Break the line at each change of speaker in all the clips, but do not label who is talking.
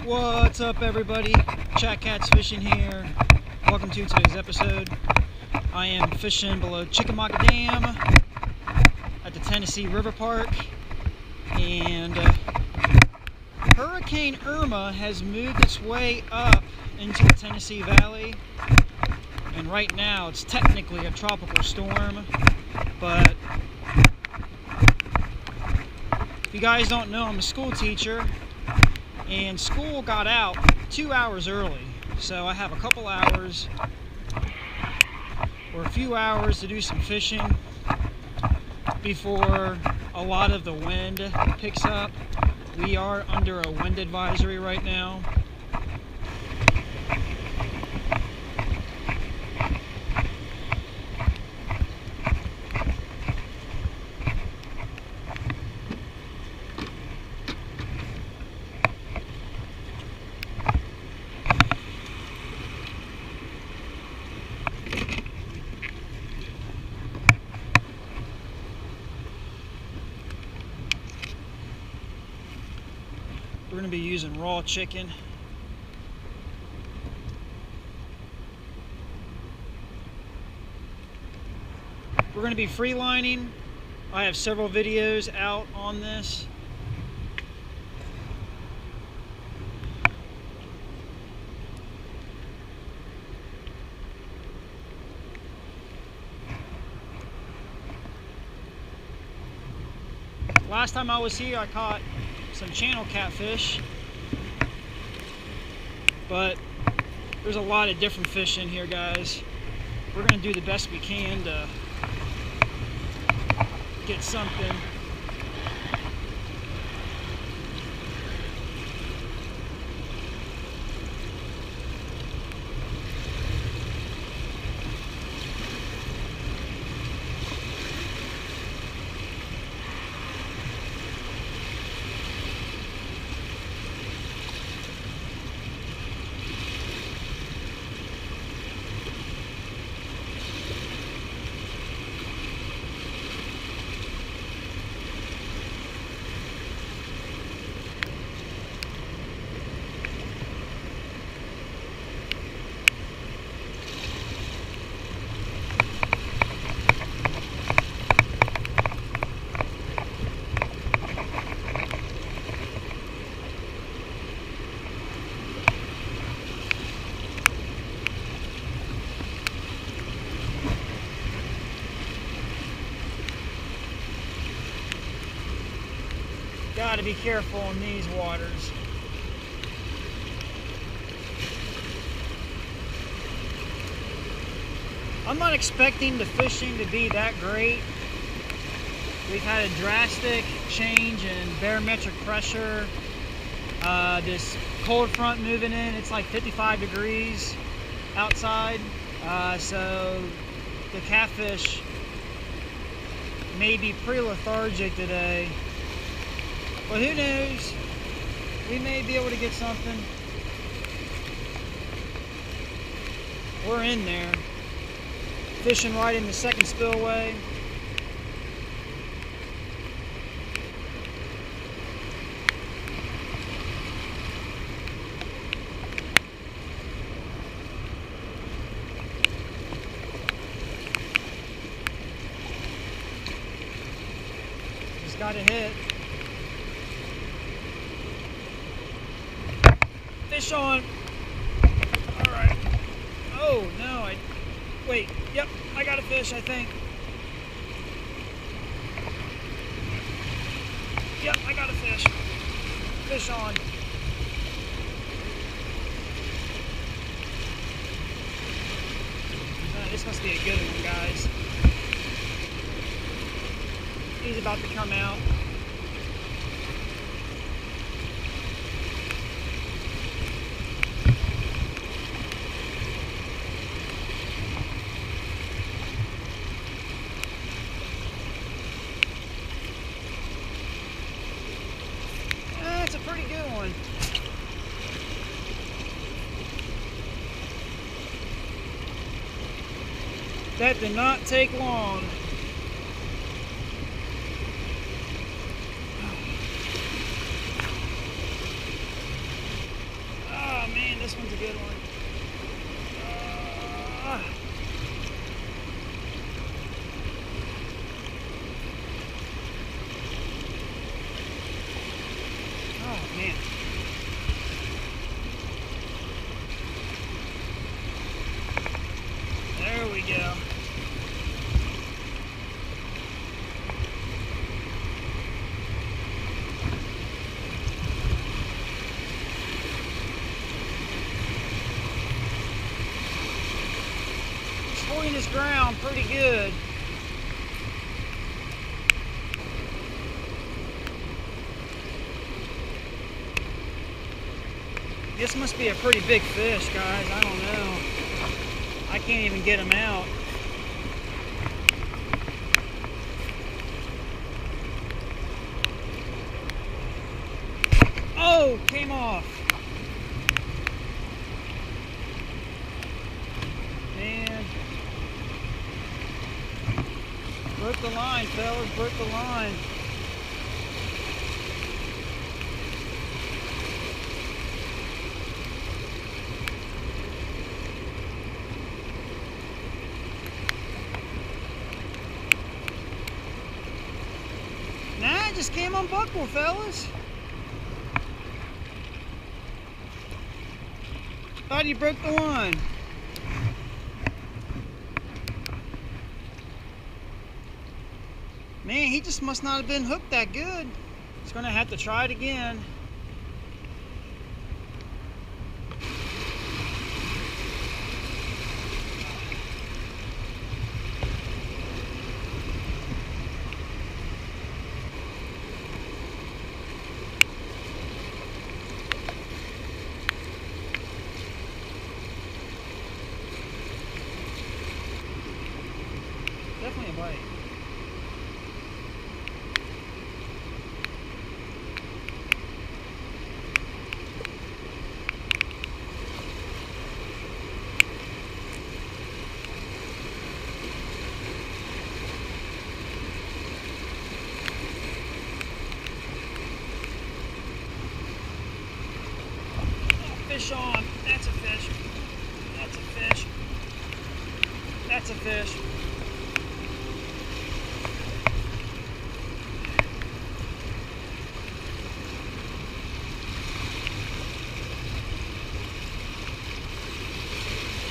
What's up, everybody? Chatt fishing here. Welcome to today's episode. I am fishing below Chickamauga Dam at the Tennessee River Park, and Hurricane Irma has moved its way up into the Tennessee Valley, and right now it's technically a tropical storm, but if you guys don't know, I'm a school teacher, and school got out 2 hours early, so I have a couple hours or a few hours to do some fishing before a lot of the wind picks up. We are under a wind advisory right now. We're going to be using raw chicken. We're going to be free lining. I have several videos out on this. Last time I was here, I caught some channel catfish, but there's a lot of different fish in here, guys. We're going to do the best we can to get something. Got to be careful in these waters. I'm not expecting the fishing to be that great. We've had a drastic change in barometric pressure. This cold front moving in, it's like 55 degrees outside. So the catfish may be pretty lethargic today. But who knows? We may be able to get something. We're in there. Fishing right in the second spillway. Just got a hit. Fish on. All right. Oh no! Wait. Yep, I got a fish, I think. Yep, I got a fish. Fish on. This must be a good one, guys. He's about to come out. That's a pretty good one. That did not take long. this ground pretty good. This must be a pretty big fish, guys. I don't know. I can't even get him out. Oh, came off. Man. Broke the line, fellas. Broke the line. Nah, it just came unbuckled, fellas. Thought he broke the line. Man, he just must not have been hooked that good. He's gonna have to try it again. Definitely a bite. Fish on. That's a fish. That's a fish. That's a fish.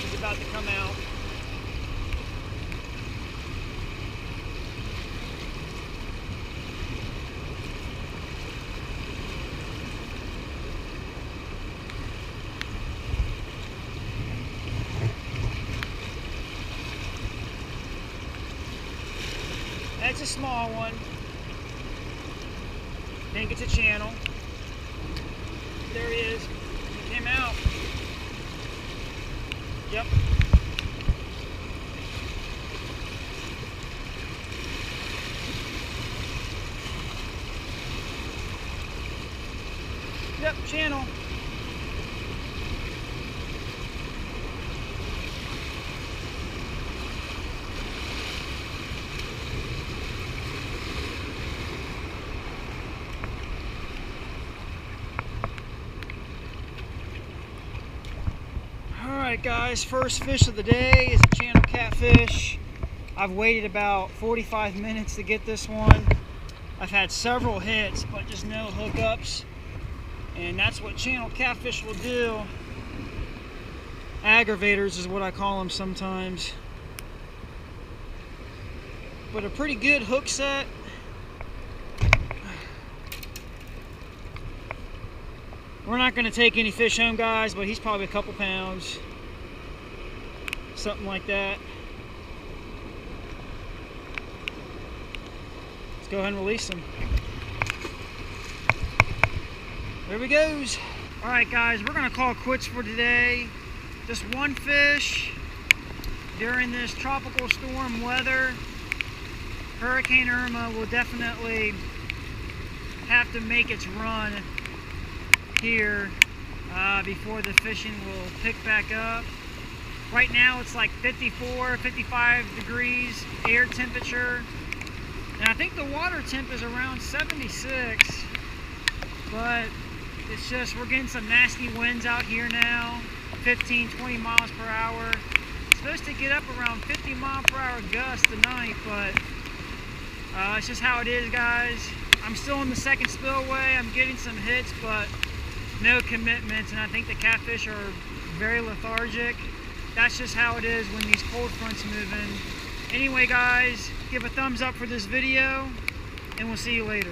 He's about to come out. That's a small one. I think it's a channel. There he is. He came out. Yep. Yep, channel. Alright guys, first fish of the day is a channel catfish. I've waited about 45 minutes to get this one. I've had several hits, but just no hookups. And that's what channel catfish will do. Aggravators is what I call them sometimes. But a pretty good hook set. We're not going to take any fish home, guys, but he's probably a couple pounds. Something like that. Let's go ahead and release him. There he goes. Alright guys, we're going to call quits for today. Just one fish during this tropical storm weather. Hurricane Irma will definitely have to make its run here before the fishing will pick back up. Right now it's like 54, 55 degrees air temperature, and I think the water temp is around 76, but it's just we're getting some nasty winds out here now, 15, 20 miles per hour. It's supposed to get up around 50 mile per hour gusts tonight, but it's just how it is, guys. I'm still in the second spillway. I'm getting some hits, but no commitments, and I think the catfish are very lethargic. That's just how it is when these cold fronts move in. Anyway guys, give a thumbs up for this video, and we'll see you later.